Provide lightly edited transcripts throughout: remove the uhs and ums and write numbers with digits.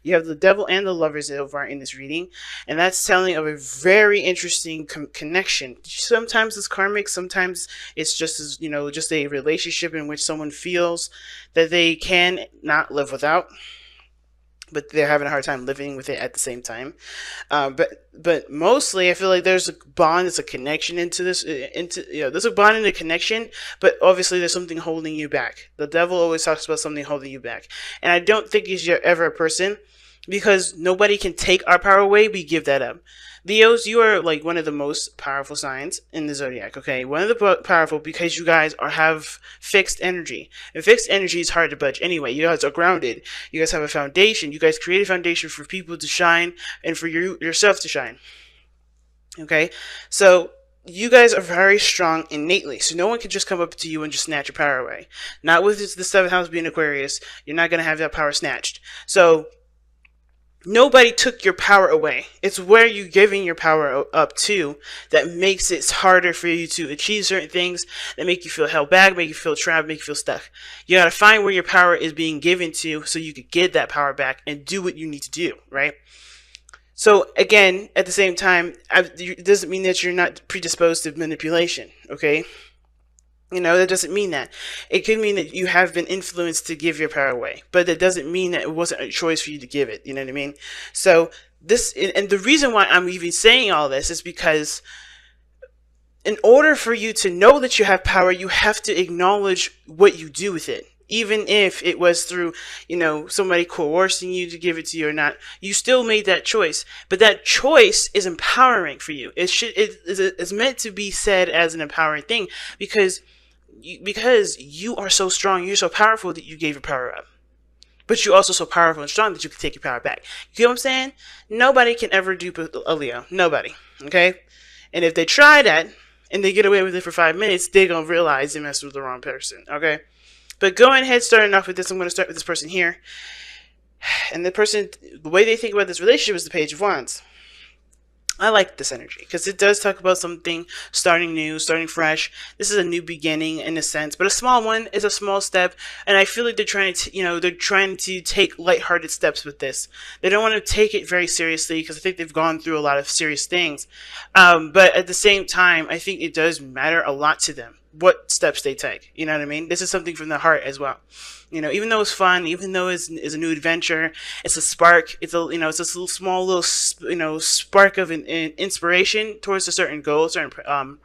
You have the devil and the lovers so far in this reading, and that's telling of a very interesting connection. Sometimes it's karmic, sometimes it's just as just a relationship in which someone feels that they can not live without, but they're having a hard time living with it at the same time. But mostly, I feel like there's a bond, there's a connection into this, there's a bond and a connection. But obviously, there's something holding you back. The devil always talks about something holding you back, and I don't think he's ever a person, because nobody can take our power away. We give that up. Leos, you are like one of the most powerful signs in the zodiac. Okay, one of the powerful, because you guys have fixed energy, and fixed energy is hard to budge. Anyway, you guys are grounded. You guys have a foundation. You guys create a foundation for people to shine and for yourself to shine. Okay, so you guys are very strong innately, so no one can just come up to you and just snatch your power away. Not with the seventh house being Aquarius. You're not gonna have that power snatched. So nobody took your power away. It's where you're giving your power up to that makes it harder for you to achieve certain things, that make you feel held back, make you feel trapped, make you feel stuck. You gotta find where your power is being given to so you could get that power back and do what you need to do, right? So again, at the same time, it doesn't mean that you're not predisposed to manipulation, okay? That doesn't mean that. It could mean that you have been influenced to give your power away, but that doesn't mean that it wasn't a choice for you to give it. You know what I mean? So and the reason why I'm even saying all this is because in order for you to know that you have power, you have to acknowledge what you do with it. Even if it was through, somebody coercing you to give it to you or not, you still made that choice. But that choice is empowering for you. It's meant to be said as an empowering thing, because you are so strong, you're so powerful that you gave your power up. But you're also so powerful and strong that you can take your power back. You get what I'm saying? Nobody can ever dupe a Leo. Nobody. Okay? And if they try that and they get away with it for 5 minutes, they're going to realize they messed with the wrong person. Okay? But going ahead, starting off with this, I'm going to start with this person here. And the way they think about this relationship is the Page of Wands. I like this energy because it does talk about something starting new, starting fresh. This is a new beginning in a sense, but a small one is a small step. And I feel like they're trying to take lighthearted steps with this. They don't want to take it very seriously because I think they've gone through a lot of serious things. But at the same time, I think it does matter a lot to them what steps they take. You know what I mean? This is something from the heart as well. Even though it's fun, even though it's a new adventure, it's a spark. It's it's a small little spark of an inspiration towards a certain goal, certain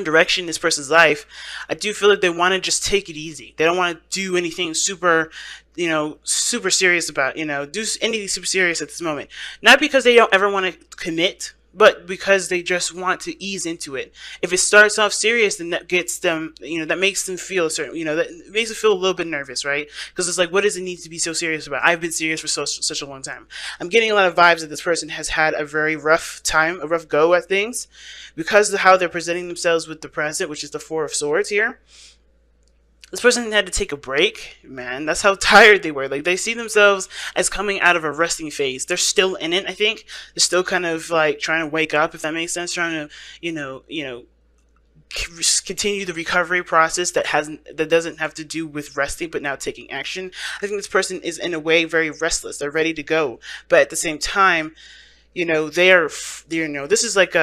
direction in this person's life. I do feel like they want to just take it easy. They don't want to do anything super serious about do anything super serious at this moment. Not because they don't ever want to commit, but because they just want to ease into it. If it starts off serious, then that gets them, that makes them feel that makes them feel a little bit nervous, right? Because it's like, what does it need to be so serious about? I've been serious for such a long time. I'm getting a lot of vibes that this person has had a very rough time, a rough go at things, because of how they're presenting themselves with the present, which is the Four of Swords here. This person had to take a break, man. That's how tired they were. Like, they see themselves as coming out of a resting phase. They're still in it, I think. They're still kind of like trying to wake up, if that makes sense. Trying to, continue the recovery process that doesn't have to do with resting, but now taking action. I think this person is in a way very restless. They're ready to go, but at the same time, this is like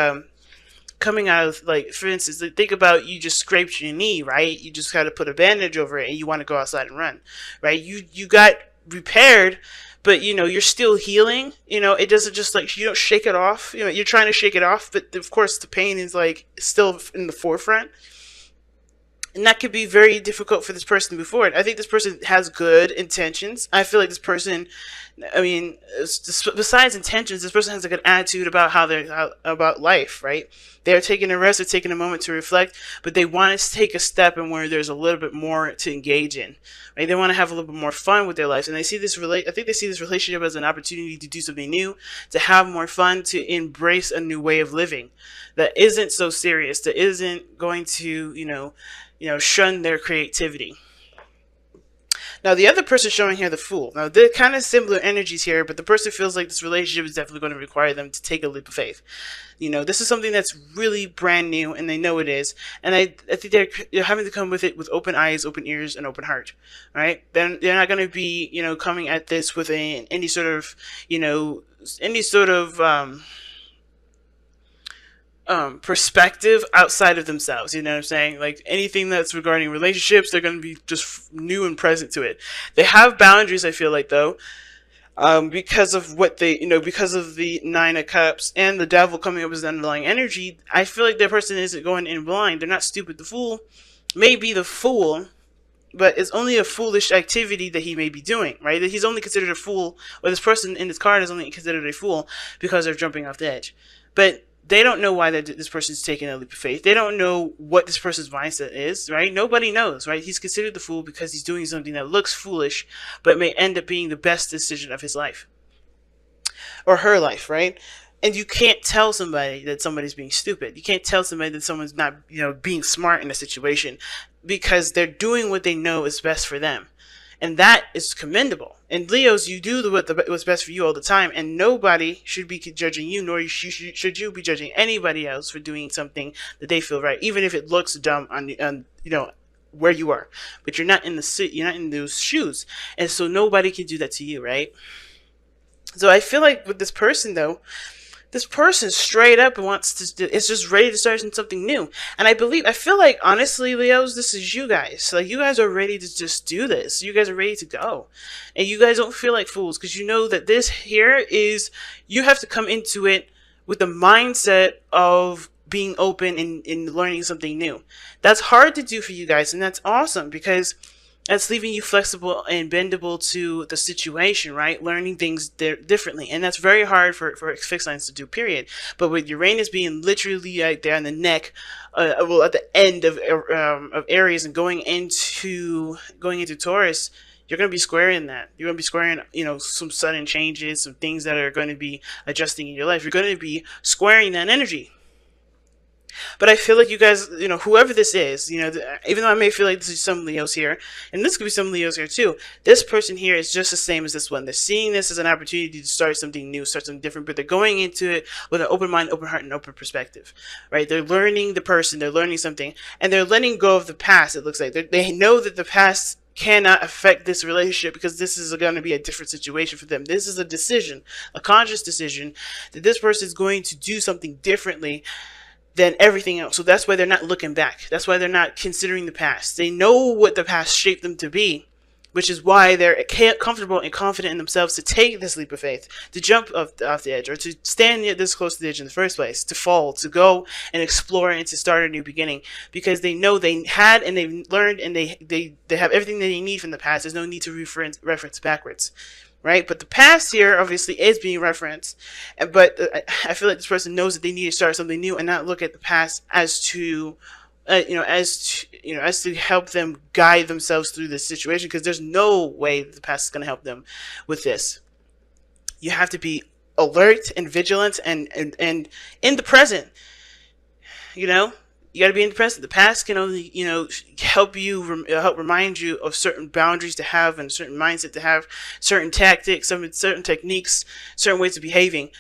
coming out of, like, for instance, think about, you just scraped your knee, right? You just got to put a bandage over it and you want to go outside and run, right? You got repaired, but you're still healing. It doesn't just, like, you don't shake it off. You're trying to shake it off, but of course the pain is like still in the forefront. And that could be very difficult for this person to move forward. I think this person has good intentions. I feel like this person, besides intentions, this person has a good attitude about about life, right? They're taking a rest, they're taking a moment to reflect, but they want to take a step in where there's a little bit more to engage in, right? They want to have a little bit more fun with their lives, and I think they see this relationship as an opportunity to do something new, to have more fun, to embrace a new way of living that isn't so serious, that isn't going to, shun their creativity. Now, the other person showing here, the Fool. Now, they're kind of similar energies here, but the person feels like this relationship is definitely going to require them to take a leap of faith. This is something that's really brand new, and they know it is. And I think they're having to come with it with open eyes, open ears, and open heart, right? They're not going to be, coming at this with any sort of, any sort of perspective outside of themselves. You know what I'm saying? Like anything that's regarding relationships, they're going to be just new and present to it. They have boundaries, I feel like, though, because of what they, because of the Nine of Cups and the Devil coming up as the underlying energy. I feel like that person isn't going in blind. They're not stupid. The Fool may be the fool, but it's only a foolish activity that he may be doing, right? That he's only considered a fool, or this person in this card is only considered a fool because they're jumping off the edge. But they don't know why this person's taking a leap of faith. They don't know what this person's mindset is, right? Nobody knows, right? He's considered the fool because he's doing something that looks foolish, but may end up being the best decision of his life. Or her life, right? And you can't tell somebody that somebody's being stupid. You can't tell somebody that someone's not, being smart in a situation, because they're doing what they know is best for them. And that is commendable. And Leos, you do what's best for you all the time, and nobody should be judging you, nor should you be judging anybody else for doing something that they feel right, even if it looks dumb on where you are. But you're not in those shoes, and so nobody can do that to you, right? So I feel like with this person, though, this person straight up wants to, is just ready to start something new. And I feel like, honestly, Leos, this is you guys. Like, you guys are ready to just do this. You guys are ready to go. And you guys don't feel like fools, because you know that this here is, you have to come into it with the mindset of being open and learning something new. That's hard to do for you guys, and that's awesome, because that's leaving you flexible and bendable to the situation, right? Learning things differently. And that's very hard for fixed signs to do, period. But with Uranus being literally right there in the neck, at the end of Aries and going into Taurus, you're going to be squaring that. You're going to be squaring, some sudden changes, some things that are going to be adjusting in your life. You're going to be squaring that energy. But I feel like you guys, whoever this is, even though I may feel like this is some Leos here, and this could be some Leos here too, this person here is just the same as this one. They're seeing this as an opportunity to start something new, start something different, but they're going into it with an open mind, open heart, and open perspective, right? They're learning the person, they're learning something, and they're letting go of the past, it looks like. They know that the past cannot affect this relationship, because this is going to be a different situation for them. This is a decision, a conscious decision, that this person is going to do something differently than everything else. So that's why they're not looking back. That's why they're not considering the past. They know what the past shaped them to be, which is why they're comfortable and confident in themselves to take this leap of faith, to jump off the edge, or to stand this close to the edge in the first place, to fall, to go and explore, and to start a new beginning, because they know they had, and they've learned, and they have everything that they need from the past. There's no need to reference backwards. Right? But the past here obviously is being referenced, but I feel like this person knows that they need to start something new and not look at the past as to help them guide themselves through this situation, because there's no way that the past is going to help them with this. You have to be alert and vigilant and in the present. You got to be in the present. The past can only, help remind you of certain boundaries to have, and a certain mindset to have, certain tactics, certain techniques, certain ways of behaving.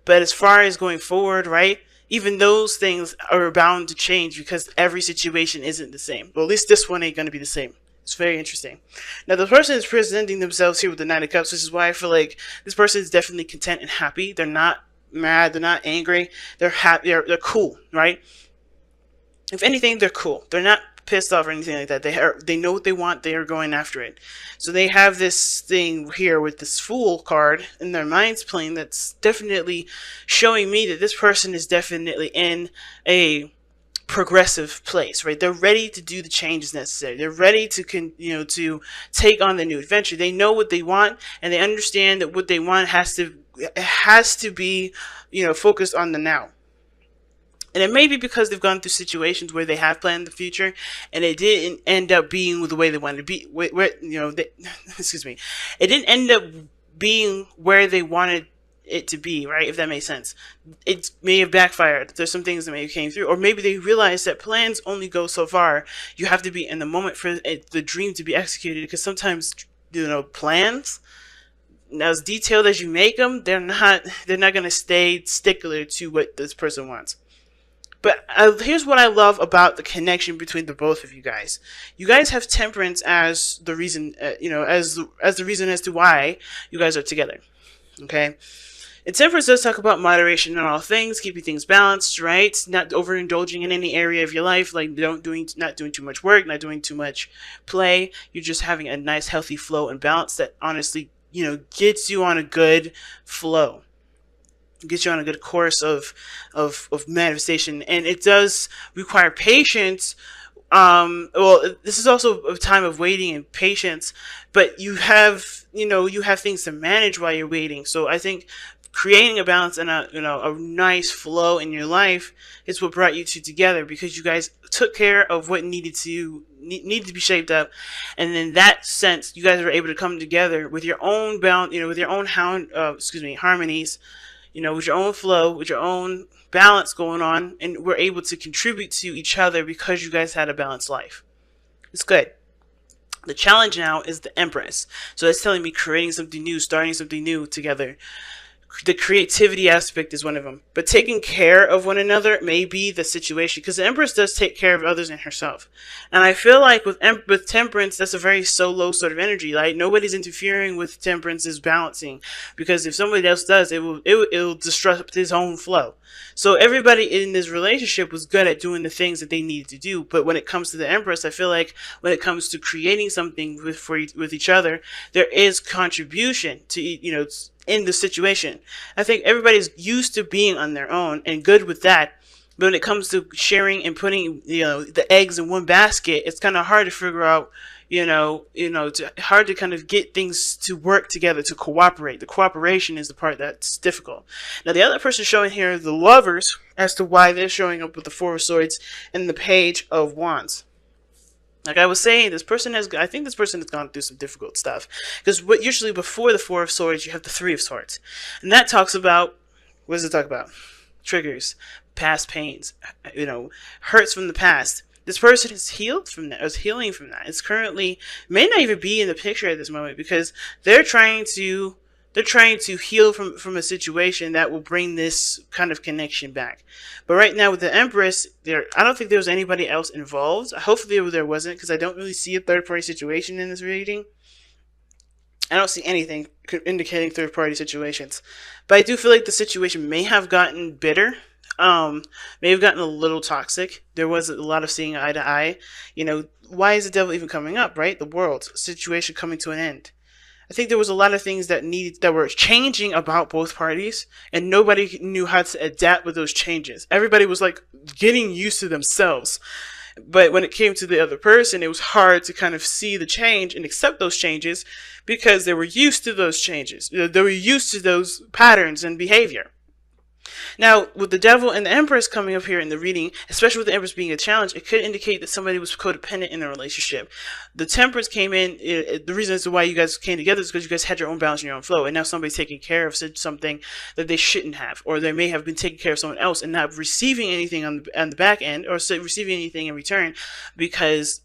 But as far as going forward, right, even those things are bound to change, because every situation isn't the same. Well, at least this one ain't going to be the same. It's very interesting. Now, the person is presenting themselves here with the Nine of Cups, which is why I feel like this person is definitely content and happy. They're not mad. They're not angry. They're happy. They're cool, right? If anything, they're cool. They're not pissed off or anything like that. They know what they want. They are going after it. So they have this thing here with this Fool card in their minds playing, that's definitely showing me that this person is definitely in a progressive place, right? They're ready to do the changes necessary. They're ready to to take on the new adventure. They know what they want, and they understand that what they want has to be focused on the now. And it may be because they've gone through situations where they have planned the future, and it didn't end up being the way they wanted to be. Excuse me, it didn't end up being where they wanted it to be, right? If that makes sense. It may have backfired. There's some things that may have came through, or maybe they realized that plans only go so far. You have to be in the moment for the dream to be executed, because sometimes, plans, as detailed as you make them, they're not going to stay stickler to what this person wants. But here's what I love about the connection between the both of you guys. You guys have temperance as the reason, as the reason as to why you guys are together. Okay, and temperance does talk about moderation in all things, keeping things balanced, right? Not overindulging in any area of your life, like not doing too much work, not doing too much play. You're just having a nice, healthy flow and balance that honestly, gets you on a good flow. Get you on a good course of manifestation, and it does require patience. This is also a time of waiting and patience, but you have things to manage while you're waiting. So I think creating a balance and a nice flow in your life is what brought you two together, because you guys took care of what needed to be shaped up, and in that sense, you guys were able to come together with your own balance, with your own harmonies, with your own flow, with your own balance going on, and we're able to contribute to each other because you guys had a balanced life. It's good. The challenge now is the Empress. So that's telling me creating something new, starting something new together. The creativity aspect is one of them. But taking care of one another may be the situation, because the Empress does take care of others and herself. And I feel like with Temperance, that's a very solo sort of energy. Like, nobody's interfering with Temperance's balancing, because if somebody else does, it'll disrupt his own flow. So everybody in this relationship was good at doing the things that they needed to do. But when it comes to the Empress, I feel like when it comes to creating something with each other, there is contribution to, in the situation. I think everybody's used to being on their own and good with that. But when it comes to sharing and putting, the eggs in one basket, it's kind of hard to figure out, hard to kind of get things to work together, to cooperate. The cooperation is the part that's difficult. Now, the other person showing here are the Lovers, as to why they're showing up with the Four of Swords and the Page of Wands. Like I was saying, I think this person has gone through some difficult stuff. Because usually before the Four of Swords, you have the Three of Swords. And that talks about, what does it talk about? Triggers, past pains, hurts from the past. This person is healed from that, is healing from that. It's currently, may not even be in the picture at this moment, because they're trying to heal from a situation that will bring this kind of connection back. But right now with the Empress, I don't think there was anybody else involved. Hopefully there wasn't, because I don't really see a third-party situation in this reading. I don't see anything indicating third-party situations. But I do feel like the situation may have gotten bitter. May have gotten a little toxic. There was a lot of seeing eye to eye. Why is the devil even coming up, right? The world situation coming to an end. I think there was a lot of things that were changing about both parties, and nobody knew how to adapt with those changes. Everybody was like getting used to themselves. But when it came to the other person, it was hard to kind of see the change and accept those changes, because they were used to those changes. They were used to those patterns and behavior. Now, with the Devil and the Empress coming up here in the reading, especially with the Empress being a challenge, it could indicate that somebody was codependent in a relationship. The Temperance came in, the reason as to why you guys came together is because you guys had your own balance and your own flow, and now somebody's taking care of something that they shouldn't have, or they may have been taking care of someone else and not receiving anything on the back end, or receiving anything in return because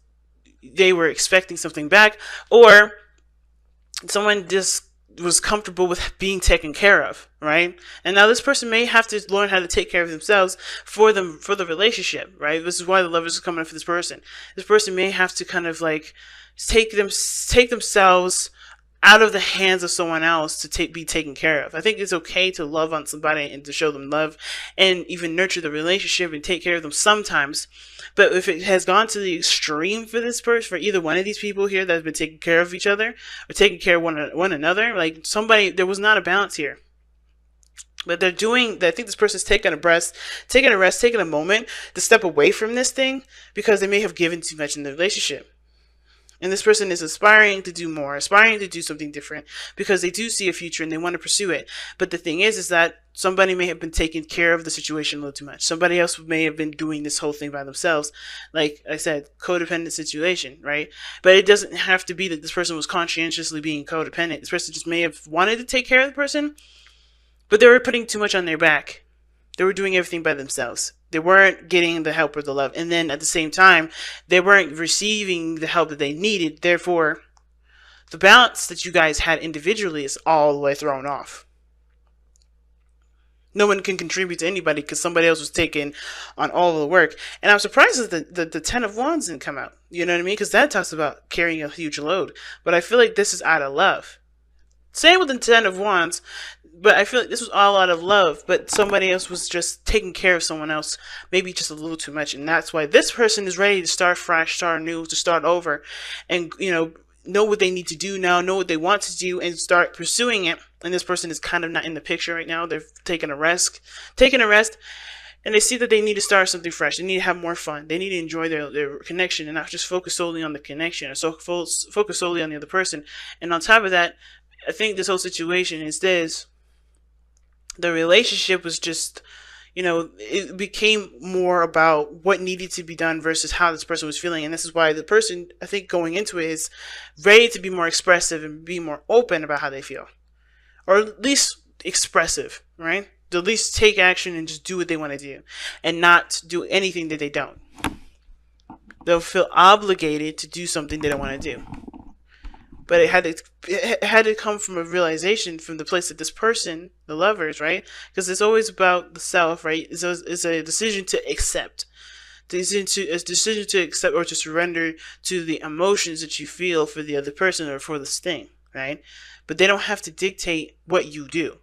they were expecting something back, or someone just was comfortable with being taken care of, right? And now this person may have to learn how to take care of themselves for the relationship, right? This is why the Lovers is coming up for this person. This person may have to kind of like take themselves out of the hands of someone else to be taken care of. I think it's okay to love on somebody and to show them love and even nurture the relationship and take care of them sometimes. But if it has gone to the extreme for this person, for either one of these people here that has been taking care of each other or taking care of one another, like there was not a balance here. But I think this person's taking a rest, taking a moment to step away from this thing because they may have given too much in the relationship. And this person is aspiring to do more, aspiring to do something different because they do see a future and they want to pursue it. But the thing is that somebody may have been taking care of the situation a little too much. Somebody else may have been doing this whole thing by themselves. Like I said, codependent situation, right? But it doesn't have to be that this person was conscientiously being codependent. This person just may have wanted to take care of the person, but they were putting too much on their back. They were doing everything by themselves. They weren't getting the help or the love. And then at the same time, they weren't receiving the help that they needed. Therefore, the balance that you guys had individually is all the way thrown off. No one can contribute to anybody because somebody else was taking on all of the work. And I'm surprised that the Ten of Wands didn't come out. You know what I mean? Because that talks about carrying a huge load. But I feel like this is out of love. Same with the Ten of Wands. But I feel like this was all out of love. But somebody else was just taking care of someone else. Maybe just a little too much. And that's why this person is ready to start fresh, start new, to start over. And, know what they need to do now, know what they want to do, and start pursuing it. And this person is kind of not in the picture right now. They're taking a rest, and they see that they need to start something fresh. They need to have more fun. They need to enjoy their connection and not just focus solely on the connection, or focus solely on the other person. And on top of that, I think this whole situation is this. The relationship was just, it became more about what needed to be done versus how this person was feeling. And this is why the person, I think, going into it is ready to be more expressive and be more open about how they feel. Or at least expressive, right? To at least take action and just do what they want to do. And not do anything that they don't. They'll feel obligated to do something they don't want to do. But it had to come from a realization from the place that this person, the lovers, right? Because it's always about the self, right? It's a decision to accept. A decision to accept or to surrender to the emotions that you feel for the other person or for this thing, right? But they don't have to dictate what you do.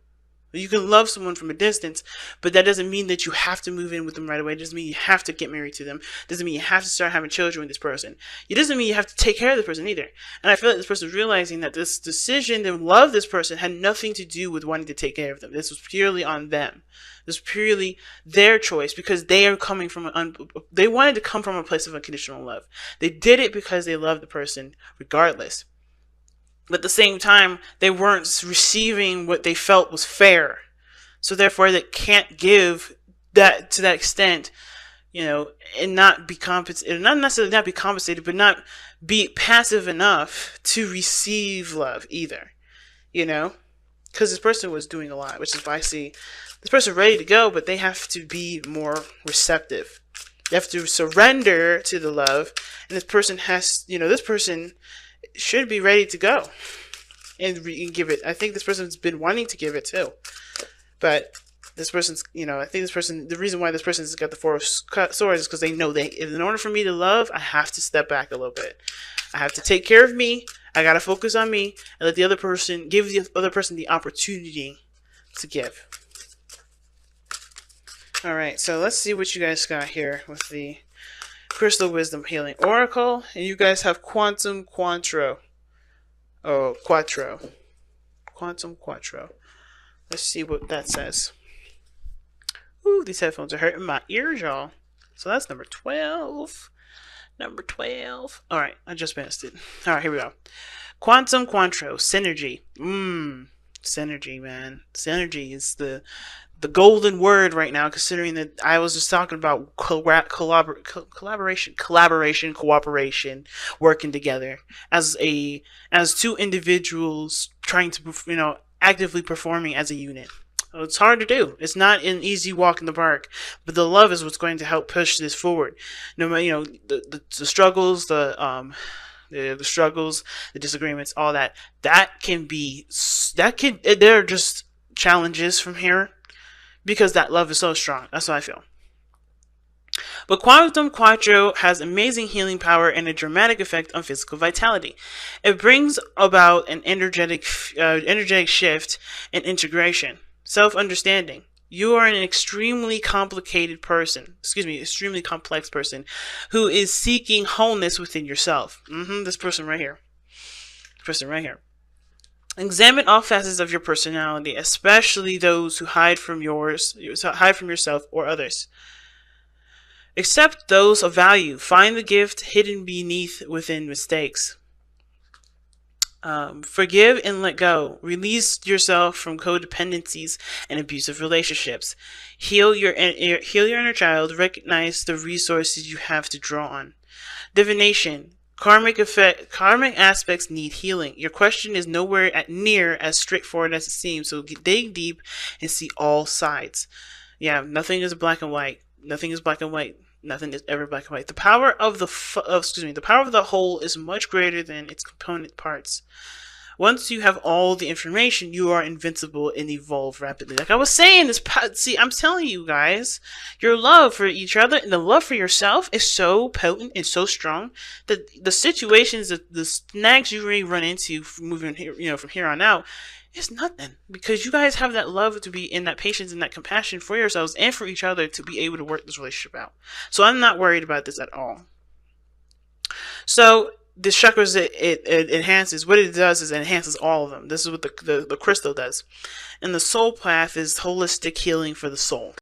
You can love someone from a distance, but that doesn't mean that you have to move in with them right away. It doesn't mean you have to get married to them. It doesn't mean you have to start having children with this person. It doesn't mean you have to take care of the person either. And I feel like this person is realizing that this decision to love this person had nothing to do with wanting to take care of them. This was purely on them. This was purely their choice because they are coming from they wanted to come from a place of unconditional love. They did it because they loved the person regardless. But at the same time, they weren't receiving what they felt was fair. So therefore, they can't give that to that extent, and not be compensated. Not necessarily not be compensated, but not be passive enough to receive love either. Because this person was doing a lot, which is why I see this person ready to go, but they have to be more receptive. They have to surrender to the love, and this person should be ready to go and give it. I think this person's been wanting to give it too, but this person's, I think this person, the reason why this person's got the Four of Swords is because they know in order for me to love, I have to step back a little bit. I have to take care of me. I gotta focus on me and let the other person give the other person the opportunity to give. All right, so let's see what you guys got here with the Crystal Wisdom Healing Oracle, and you guys have Quantum Quattro. Quantum Quattro. Let's see what that says. Ooh, these headphones are hurting my ears, y'all. So that's number 12. Number 12. All right, I just missed it. All right, here we go. Quantum Quattro. Synergy. Synergy, man. Synergy is the golden word right now, considering that I was just talking about collaboration, cooperation, working together as two individuals trying to, actively performing as a unit. It's hard to do. It's not an easy walk in the park, but the love is what's going to help push this forward. No matter, the struggles, the struggles, the disagreements, all that they're just challenges from here. Because that love is so strong. That's what I feel. But Quantum Quattro has amazing healing power and a dramatic effect on physical vitality. It brings about an energetic shift and integration. Self-understanding. You are an extremely complicated person. Extremely complex person who is seeking wholeness within yourself. This person right here. Examine all facets of your personality, especially those who hide from yourself or others. Accept those of value. Find the gift hidden within mistakes. Forgive and let go. Release yourself from codependencies and abusive relationships. Heal your inner child. Recognize the resources you have to draw on. Divination. Karmic aspects need healing. Your question is nowhere near as straightforward as it seems, so dig deep and see all sides. Yeah, nothing is black and white. Nothing is black and white. Nothing is ever black and white. The power of the power of the whole is much greater than its component parts. Once you have all the information, you are invincible and evolve rapidly. Like I was saying, see, I'm telling you guys, your love for each other and the love for yourself is so potent and so strong that the situations, the snags you may run into moving here, from here on out, it's nothing, because you guys have that love to be in, that patience and that compassion for yourselves and for each other to be able to work this relationship out. So I'm not worried about this at all. So the chakras, it enhances. What it does is it enhances all of them. This is what the crystal does. And the soul path is holistic healing for the soul.